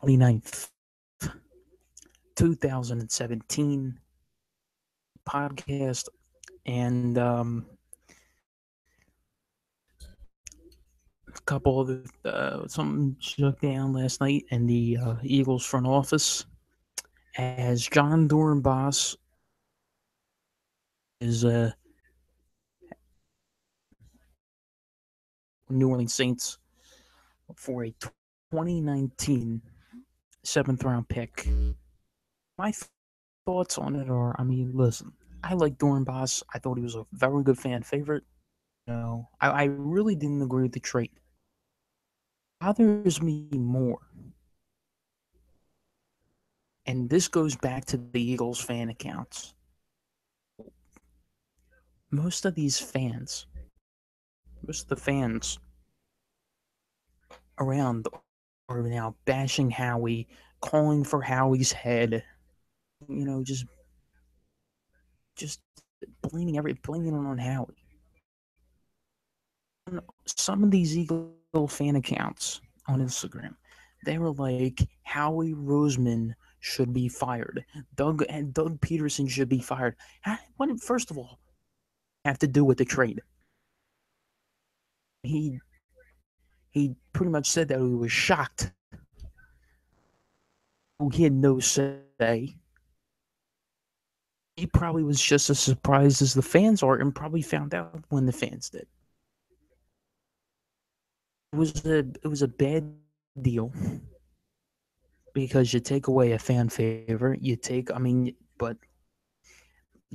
29th, 2017 podcast. And a couple of something shut down last night in the Eagles front office as John Dornbos is New Orleans Saints for a 2019 seventh round pick. My thoughts on it are, I mean, listen, I like Dornbos. I thought he was a very good fan favorite. No, I really didn't agree with the trade. Bothers me more, and this goes back to the Eagles fan accounts. Most of these fans, most of the fans around are now bashing Howie, calling for Howie's head. You know, just blaming it on Howie. Some of these Eagle fan accounts on Instagram, they were like, Howie Roseman should be fired. Doug Peterson should be fired. What? First of all, have to do with the trade. He pretty much said that he was shocked. He had no say. He probably was just as surprised as the fans are, and probably found out when the fans did. It was a bad deal because you take away a fan favorite. But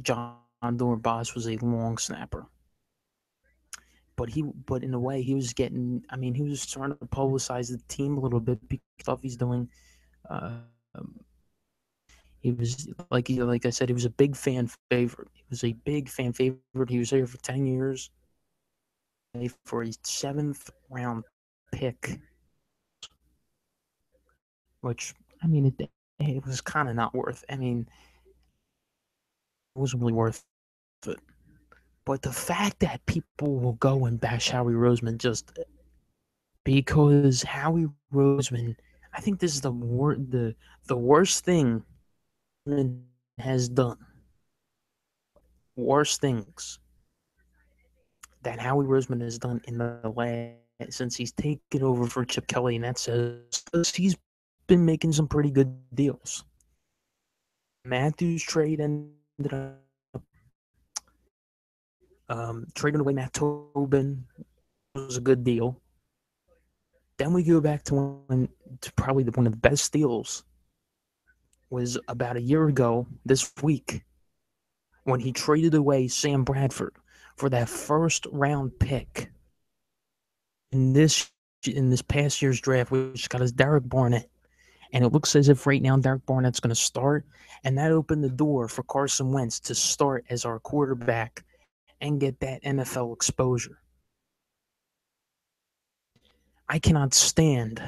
John Dornbos was a long snapper. But in a way, he was getting. I mean, he was trying to publicize the team a little bit because of stuff he's doing. Um, he was like I said, he was a big fan favorite. He was a big fan favorite. He was there for 10 years for a seventh round pick, which I mean, it was kind of not worth. I mean, it wasn't really worth it. But the fact that people will go and bash Howie Roseman just because Howie Roseman, I think this is the worst thing has done. Worst things that Howie Roseman has done in the last since he's taken over for Chip Kelly, and that says he's been making some pretty good deals. Matthews trade ended up trading away Matt Tobin was a good deal. Then we go back to probably one of the best deals was about a year ago this week when he traded away Sam Bradford for that first round pick in this past year's draft, which got us Derek Barnett. And it looks as if right now Derek Barnett's going to start, and that opened the door for Carson Wentz to start as our quarterback and get that NFL exposure. I cannot stand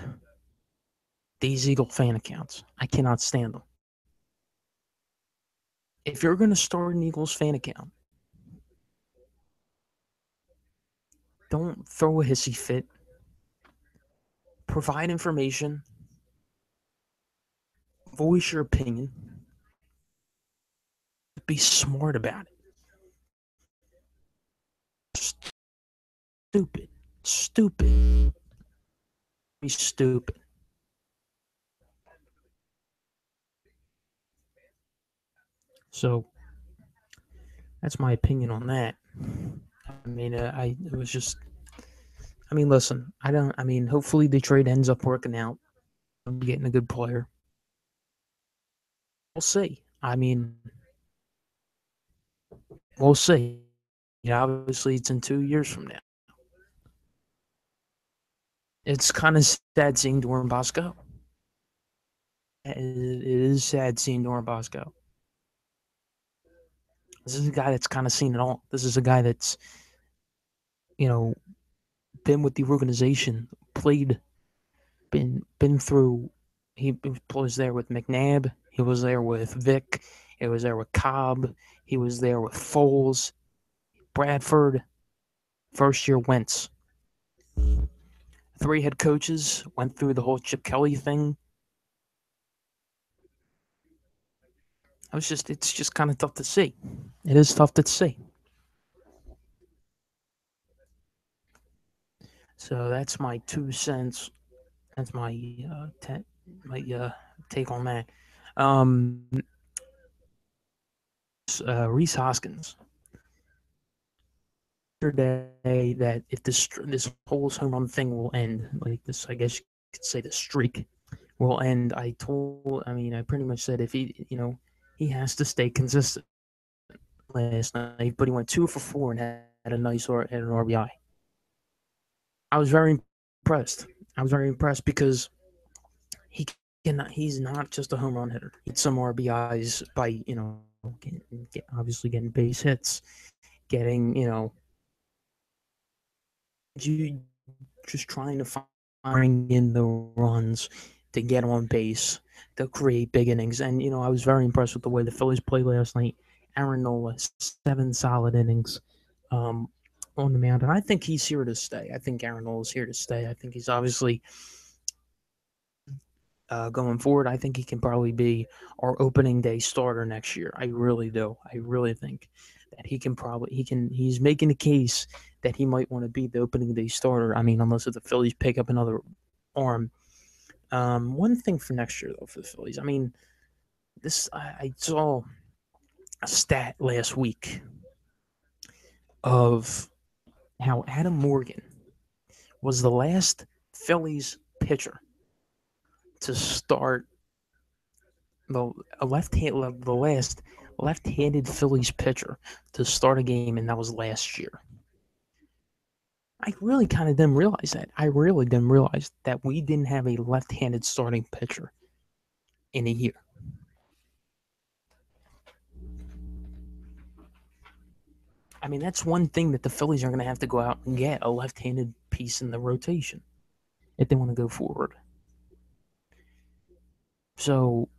these Eagle fan accounts. I cannot stand them. If you're going to start an Eagles fan account, don't throw a hissy fit. Provide information. Voice your opinion. Be smart about it. Stupid. Stupid. Be stupid. So that's my opinion on that. I mean, it was just. I mean, listen. I don't. I mean, hopefully the trade ends up working out. I'm getting a good player. We'll see. I mean, we'll see. Obviously, it's in 2 years from now. It's kind of sad seeing Doran Bosco. It is sad seeing Doran Bosco. This is a guy that's kind of seen it all. This is a guy that's, you know, been with the organization, played, been through. He was there with McNabb. He was there with Vic. He was there with Cobb. He was there with Foles, Bradford. First year Wentz. 3 head coaches went through the whole Chip Kelly thing. It's just kind of tough to see. It is tough to see. So that's my 2 cents. That's my my take on that. Um, Reese Hoskins yesterday that if this whole home run thing will end, like this, I guess you could say the streak will end. I mean, I pretty much said if he has to stay consistent. Last night, but he went 2 for 4 and had a had an RBI. I was very impressed. I was very impressed because he's not just a home run hitter. He had some RBIs by obviously getting base hits, getting you just trying to find in the runs to get on base to create big innings. And I was very impressed with the way the Phillies played last night. Aaron Nola, 7 solid innings um, on the mound, and I think he's here to stay. I think Aaron Nola's here to stay. I think he's obviously going forward. I think he can probably be our opening day starter next year. I really do. I really think that he's making the case that he might want to be the opening day starter. I mean, unless if the Phillies pick up another arm. One thing for next year though for the Phillies. I mean, I saw a stat last week of how Adam Morgan was the last Phillies pitcher to start the the last left-handed Phillies pitcher to start a game, and that was last year. I really kind of didn't realize that. I really didn't realize that we didn't have a left-handed starting pitcher in a year. I mean, that's one thing that the Phillies are going to have to go out and get a left-handed piece in the rotation if they want to go forward. So,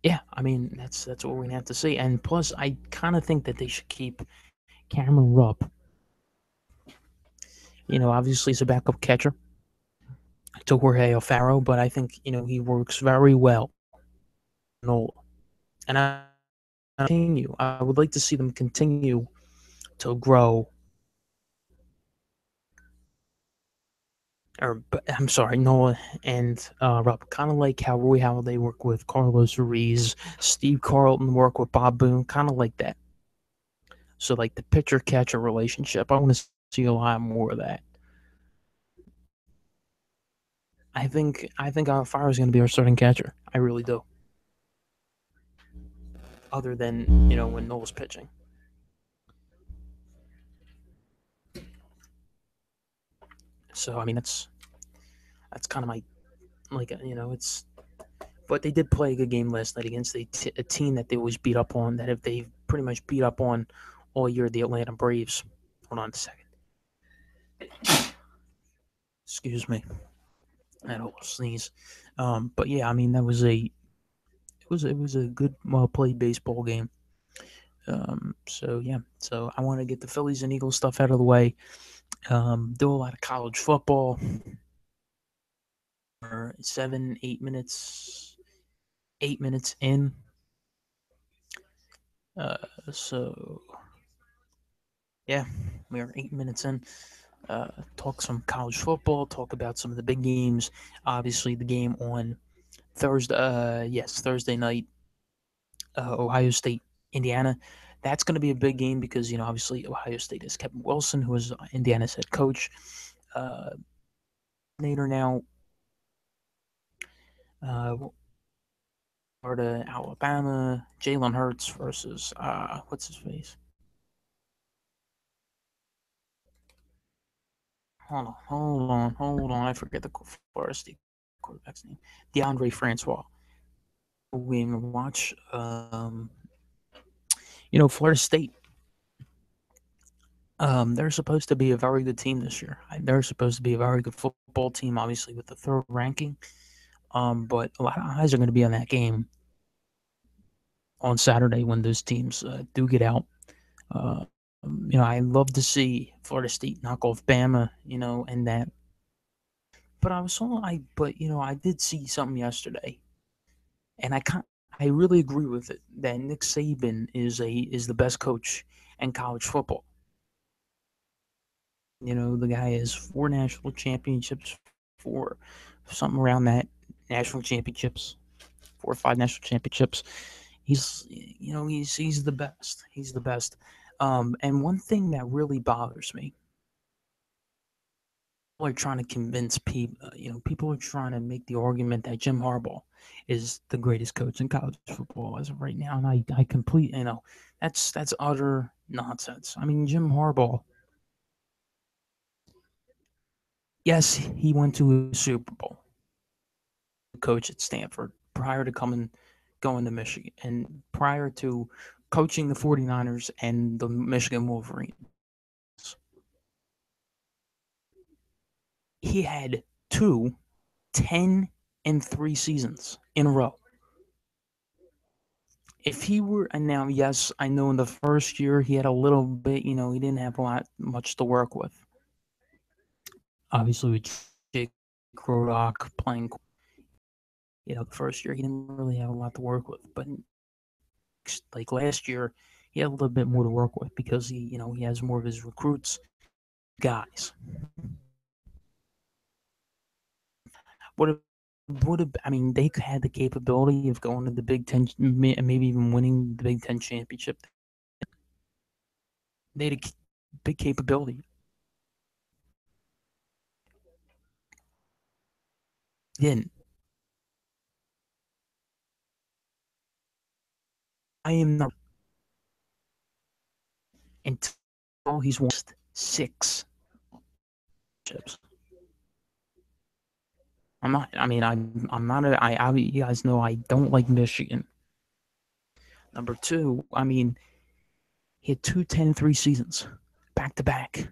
yeah, I mean, that's what we're going to have to see. And plus, I kind of think that they should keep Cameron Rupp. Obviously, he's a backup catcher to Jorge Alfaro, but I think he works very well. No, and continue. I would like to see them continue to grow. Or I'm sorry, Noah and Rob, kind of like how Roy Halladay work with Carlos Ruiz, Steve Carlton work with Bob Boone, kind of like that. So like the pitcher catcher relationship, I want to see a lot more of that. I think Alfaro is going to be our starting catcher. I really do. Other than when Noel's pitching. So I mean that's kind of my it's. But they did play a good game last night against a team that they always beat up on. That if they pretty much beat up on all year, the Atlanta Braves. Hold on a second. Excuse me. I had a little sneeze. But yeah, I mean that was it was a good well played baseball game. So yeah, so I want to get the Phillies and Eagles stuff out of the way. Do a lot of college football. Or 7, 8 minutes, 8 minutes in. So yeah, we are 8 minutes in. Talk some college football. Talk about some of the big games. Obviously, the game on Thursday. Yes, Thursday night. Ohio State, Indiana. That's going to be a big game because obviously Ohio State is Kevin Wilson, who is Indiana's head coach. Nader now. Florida, Alabama. Jalen Hurts versus what's his face? Hold on. I forget the Florida State quarterback's name. DeAndre Francois. We watch. Florida State. They're supposed to be a very good team this year. They're supposed to be a very good football team, obviously with the third ranking. But a lot of eyes are going to be on that game on Saturday when those teams do get out. Uh, I love to see Florida State knock off Bama, and that. But I did see something yesterday, and I I really agree with it that Nick Saban is the best coach in college football. The guy has 4 national championships, something around that, national championships, 4 or 5 national championships. He's the best. He's the best. And one thing that really bothers me, people are trying to convince people. People are trying to make the argument that Jim Harbaugh is the greatest coach in college football as of right now, and I completely, that's utter nonsense. I mean, Jim Harbaugh, yes, he went to a Super Bowl, coach at Stanford prior to going to Michigan and prior to coaching the 49ers and the Michigan Wolverines. He had 2 10-3 seasons in a row. If he were, and now, yes, I know in the first year he had a little bit, he didn't have much to work with. Obviously, with Jake Krodak playing, the first year he didn't really have a lot to work with. But like last year, he had a little bit more to work with because he has more of his recruits, guys. What I mean, they had the capability of going to the Big Ten, maybe even winning the Big Ten championship. They had a big capability. Then I am not until he's won 6 chips. I'm not. I mean, I'm not. You guys know I don't like Michigan. Number two, I mean, he had 2 10-3 seasons, back to back,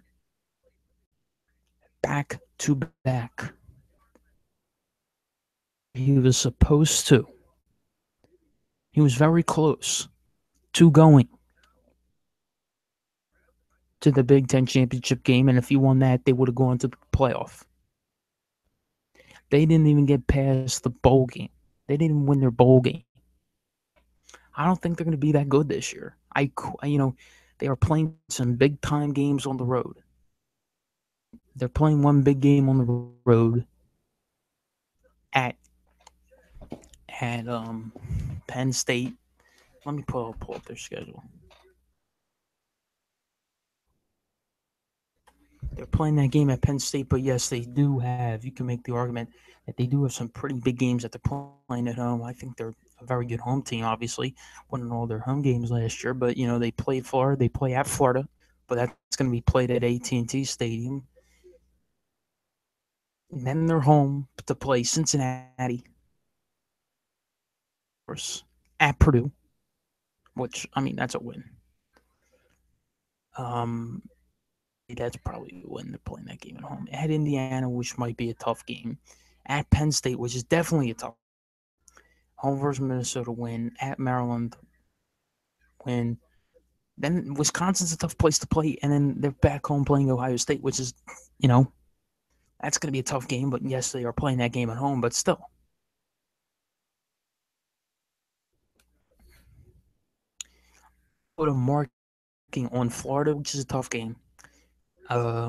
back to back. He was supposed to. He was very close to going to the Big Ten championship game, and if he won that, they would have gone to the playoff. They didn't even get past the bowl game. They didn't win their bowl game. I don't think they're going to be that good this year. They are playing some big time games on the road. They're playing one big game on the road at Penn State. Let me pull up their schedule. They're playing that game at Penn State, but yes, they do have. You can make the argument that they do have some pretty big games that they're playing at home. I think they're a very good home team. Obviously, winning all their home games last year, but they play Florida. They play at Florida, but that's going to be played at AT&T Stadium. And then they're home to play Cincinnati, of course, at Purdue, which I mean that's a win. Um, that's probably when they're playing that game at home. At Indiana, which might be a tough game. At Penn State, which is definitely a tough. Home versus Minnesota win. At Maryland win. Then Wisconsin's a tough place to play, and then they're back home playing Ohio State, which is, that's going to be a tough game. But yes, they are playing that game at home, but still. Put a marking on Florida, which is a tough game. At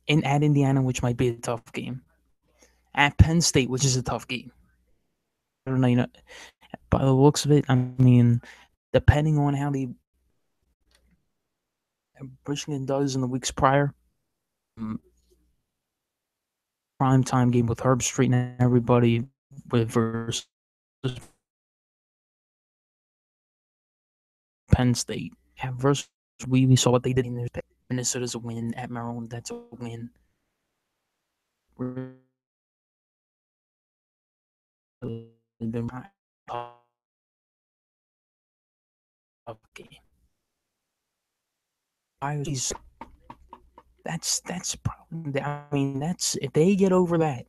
Indiana, which might be a tough game. At Penn State, which is a tough game. I don't know, by the looks of it, I mean, depending on how Michigan does in the weeks prior, prime time game with Herbstreit and everybody with versus Penn State. Yeah, versus we saw what they did in their Minnesota's a win at Maryland. That's a win. Okay. That's probably. I mean, that's if they get over that.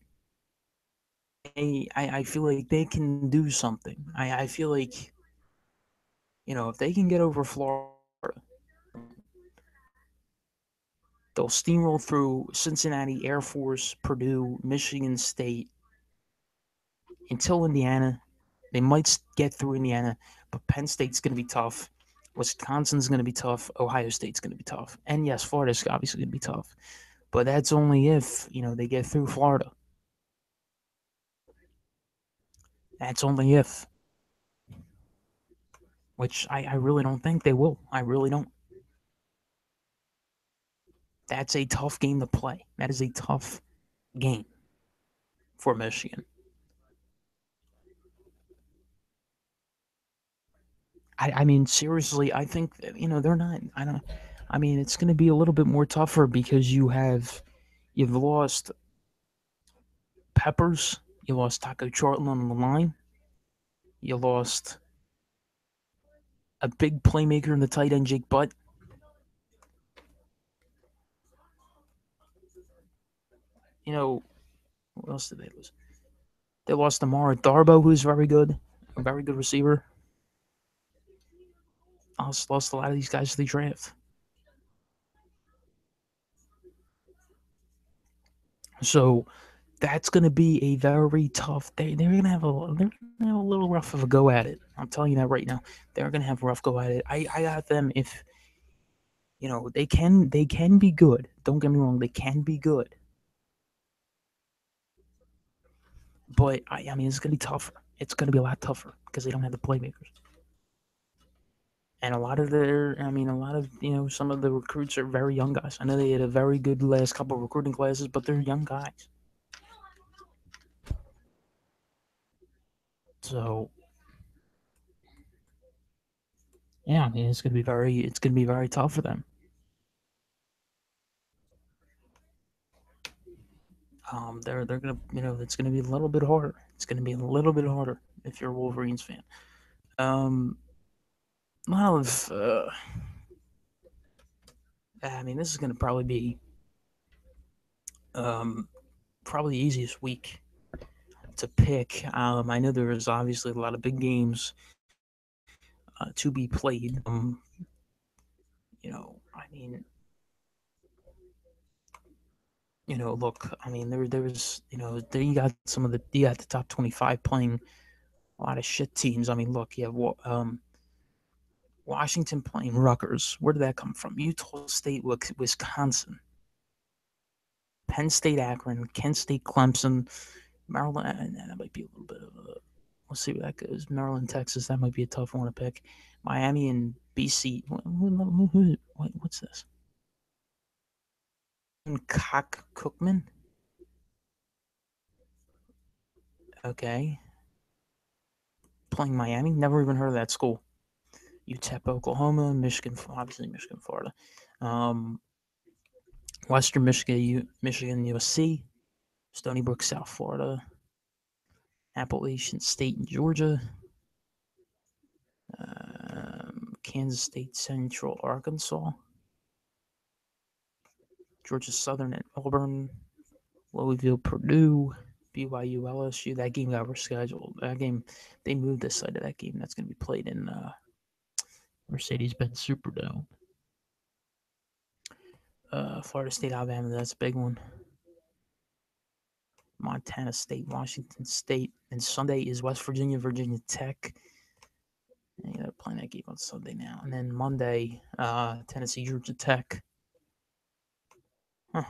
I feel like they can do something. I feel like if they can get over Florida, they'll steamroll through Cincinnati, Air Force, Purdue, Michigan State until Indiana. They might get through Indiana, but Penn State's going to be tough. Wisconsin's going to be tough. Ohio State's going to be tough. And yes, Florida's obviously going to be tough. But that's only if, they get through Florida. That's only if. Which I really don't think they will. I really don't. That's a tough game to play. That is a tough game for Michigan. I mean, seriously, I think they're not. I don't. I mean, it's going to be a little bit more tougher because you've lost Peppers, you lost Taco Charlton on the line, you lost a big playmaker in the tight end Jake Butt. You know, what else did they lose? They lost Amara Darbo, who's very good, a very good receiver. Also lost a lot of these guys to the draft. So that's going to be a very tough. They're going to have a little rough of a go at it. I'm telling you that right now. They're going to have a rough go at it. I got them. If they can be good. Don't get me wrong. They can be good. But I mean, it's going to be tougher. It's going to be a lot tougher because they don't have the playmakers. And a lot of, some of the recruits are very young guys. I know they had a very good last couple of recruiting classes, but they're young guys. So, yeah, I mean, it's going to be very tough for them. They're gonna, it's gonna be a little bit harder. It's gonna be a little bit harder if you're a Wolverines fan. Um, well, I mean, this is gonna probably be um probably the easiest week to pick. I know there is obviously a lot of big games to be played. I mean, look, I mean, there was, there you got the top 25 playing a lot of shit teams. I mean, look, you have Washington playing Rutgers. Where did that come from? Utah State, Wisconsin, Penn State, Akron, Kent State, Clemson, Maryland. That might be a little bit of a. Let's see where that goes. Maryland, Texas. That might be a tough one to pick. Miami and BC. What's this? Cookman. Okay. Playing Miami. Never even heard of that school. UTEP, Oklahoma, Michigan, obviously Michigan, Florida. Um, Western Michigan, USC, Stony Brook, South Florida, Appalachian State in Georgia, Kansas State, Central Arkansas, Georgia Southern at Auburn, Louisville, Purdue, BYU, LSU. That game got rescheduled. That game, they moved this side of that game. That's going to be played in Mercedes-Benz Superdome. Florida State, Alabama. That's a big one. Montana State, Washington State, and Sunday is West Virginia, Virginia Tech. And they're playing that game on Sunday now, and then Monday, Tennessee, Georgia Tech. Huh.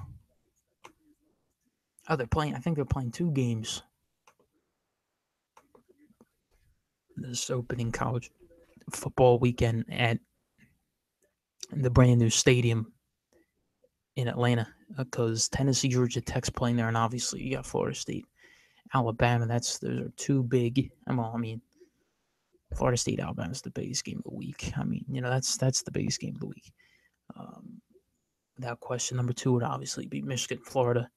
Oh, they're playing. I think they're playing two games this opening college football weekend at the brand new stadium in Atlanta because Tennessee, Georgia Tech's playing there, and obviously you got Florida State, Alabama. Those are two big. Well, I mean, Florida State, Alabama is the biggest game of the week. I mean, that's the biggest game of the week. Um, without question, number two would obviously be Michigan, Florida.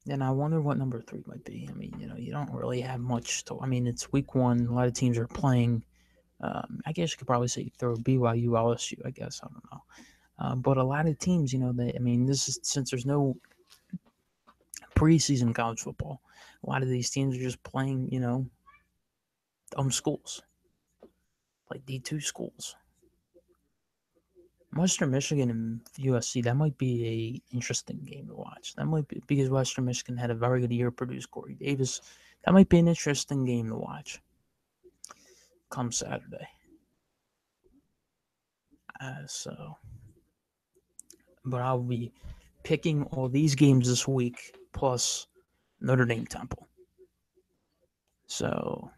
And I wonder what number three might be. I mean, you don't really have much to. I mean, it's week one. A lot of teams are playing. I guess you could probably say throw BYU, LSU. I guess I don't know. But a lot of teams, I mean, this is since there's no preseason college football. A lot of these teams are just playing, schools, like D2 schools. Western Michigan and USC, that might be a interesting game to watch. That might be because Western Michigan had a very good year, produced Corey Davis. That might be an interesting game to watch come Saturday. But I'll be picking all these games this week plus Notre Dame Temple. So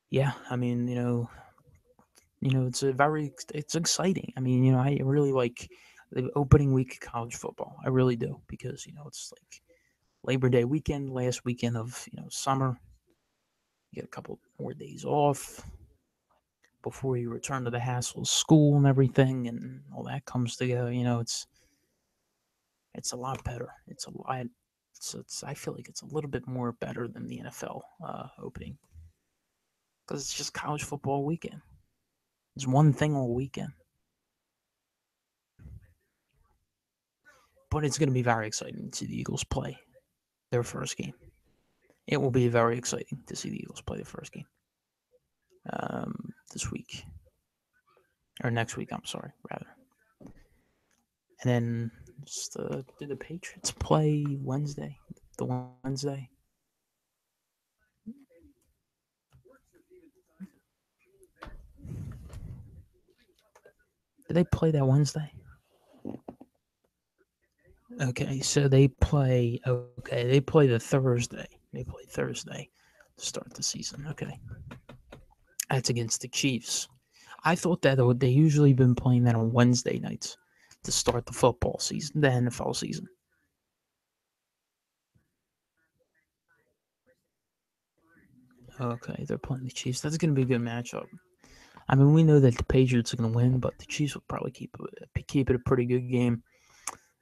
yeah, I mean, it's exciting. I mean, I really like the opening week of college football. I really do because it's like Labor Day weekend, last weekend of summer. You get a couple more days off before you return to the hassle of school and everything, and all that comes together. It's a lot better. It's a lot. I feel like it's a little bit more better than the NFL opening because it's just college football weekend. It's one thing all weekend, but it's going to be very exciting to see the Eagles play their first game. It will be very exciting to see the Eagles play their first game this week or next week. I'm sorry, rather. And then did the Patriots play Wednesday? The Wednesday. Did they play that Wednesday? Okay, so they play. Okay, they play the Thursday. They play Thursday to start the season. Okay, that's against the Chiefs. I thought that they usually been playing that on Wednesday nights to start the football season, the NFL season. Okay, they're playing the Chiefs. That's going to be a good matchup. I mean, we know that the Patriots are going to win, but the Chiefs will probably keep it a pretty good game.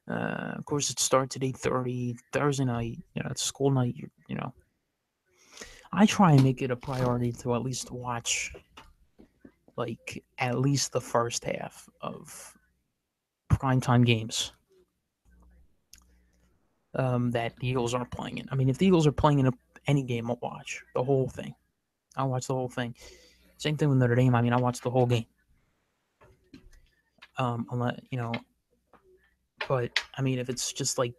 Of course, it starts at 8:30 Thursday night. It's school night. I try and make it a priority to at least watch, like, at least the first half of primetime games that the Eagles aren't playing in. I mean, if the Eagles are playing in any game, I'll watch the whole thing. I'll watch the whole thing. Same thing with Notre Dame. I mean, I watch the whole game. Unless, but I mean, if it's just like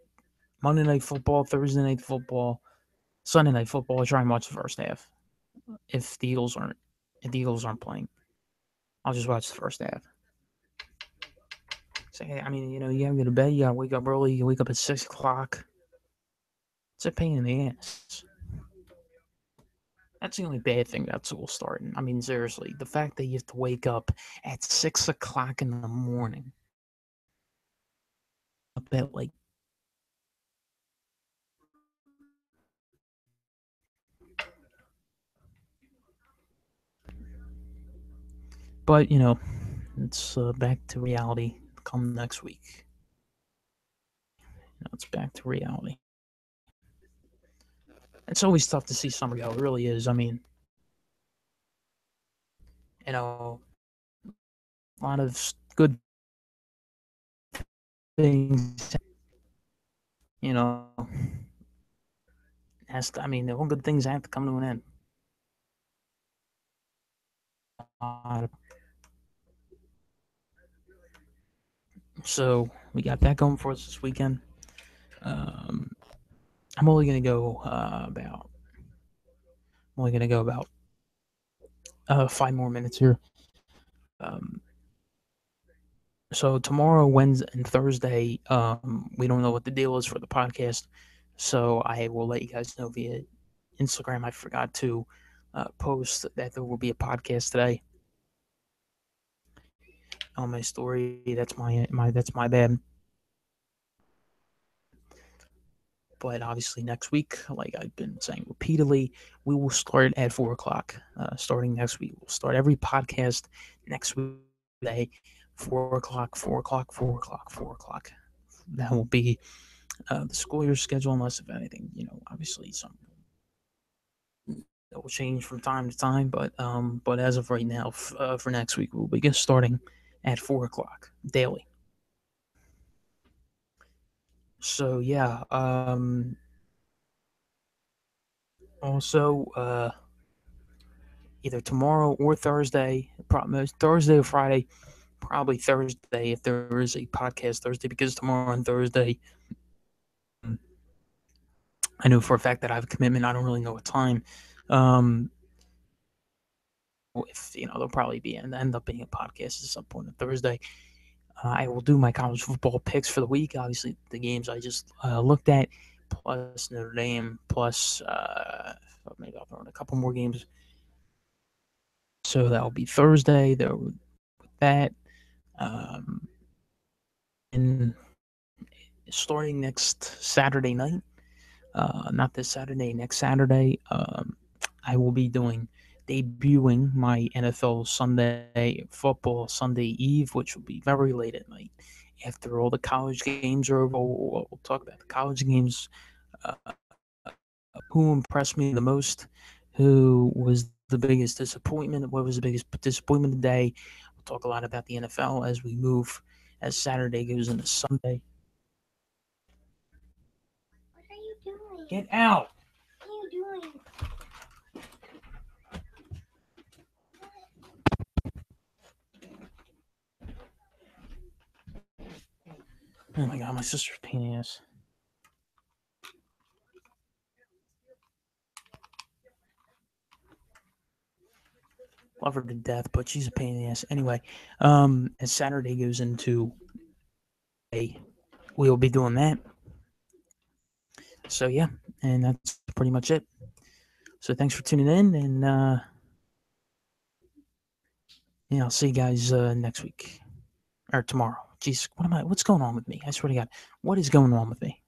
Monday Night Football, Thursday Night Football, Sunday Night Football, I try and watch the first half. If the Eagles aren't playing, I'll just watch the first half. So, I mean, you gotta go to bed, you gotta wake up early, you wake up at 6 o'clock. It's a pain in the ass. That's the only bad thing about school starting. I mean, seriously, the fact that you have to wake up at 6 o'clock in the morning. Up at like but it's back to reality come next week. It's back to reality. It's always tough to see summer go. It really is. I mean, a lot of good things. You know, all good things have to come to an end. So we got that going for us this weekend. I'm only gonna go about. I'm only gonna go about 5 more minutes here. Um, so tomorrow, Wednesday, and Thursday, we don't know what the deal is for the podcast. So I will let you guys know via Instagram. I forgot to post that there will be a podcast today on my story. That's my bad. But obviously, next week, like I've been saying repeatedly, we will start at 4 o'clock. Starting next week, we'll start every podcast next week. Day, 4 o'clock, 4 o'clock, 4 o'clock, 4 o'clock. That will be the school year schedule, unless if anything, obviously some that will change from time to time. But as of right now, for next week, we'll be starting at 4 o'clock daily. So yeah. Also, either tomorrow or Thursday, Thursday or Friday, probably Thursday if there is a podcast Thursday, because tomorrow and Thursday I know for a fact that I have a commitment. I don't really know what time. Um, if there'll probably end up being a podcast at some point on Thursday. I will do my college football picks for the week. Obviously, the games I just looked at, plus Notre Dame, plus maybe I'll throw in a couple more games. So that will be Thursday. There with that, and starting next Saturday night. Not this Saturday, next Saturday. I will be debuting my NFL Sunday football Sunday Eve, which will be very late at night. After all the college games are over, we'll talk about the college games. Uh, who impressed me the most? Who was the biggest disappointment? What was the biggest disappointment today? We'll talk a lot about the NFL as we move, as Saturday goes into Sunday. What are you doing? Get out! What are you doing? Oh my god, my sister's pain in the ass. Love her to death, but she's a pain in the ass. Anyway, as Saturday goes into a, we'll be doing that. So yeah, and that's pretty much it. So thanks for tuning in, and yeah, I'll see you guys next week or tomorrow. Jeez, what's going on with me? I swear to God, what is going on with me?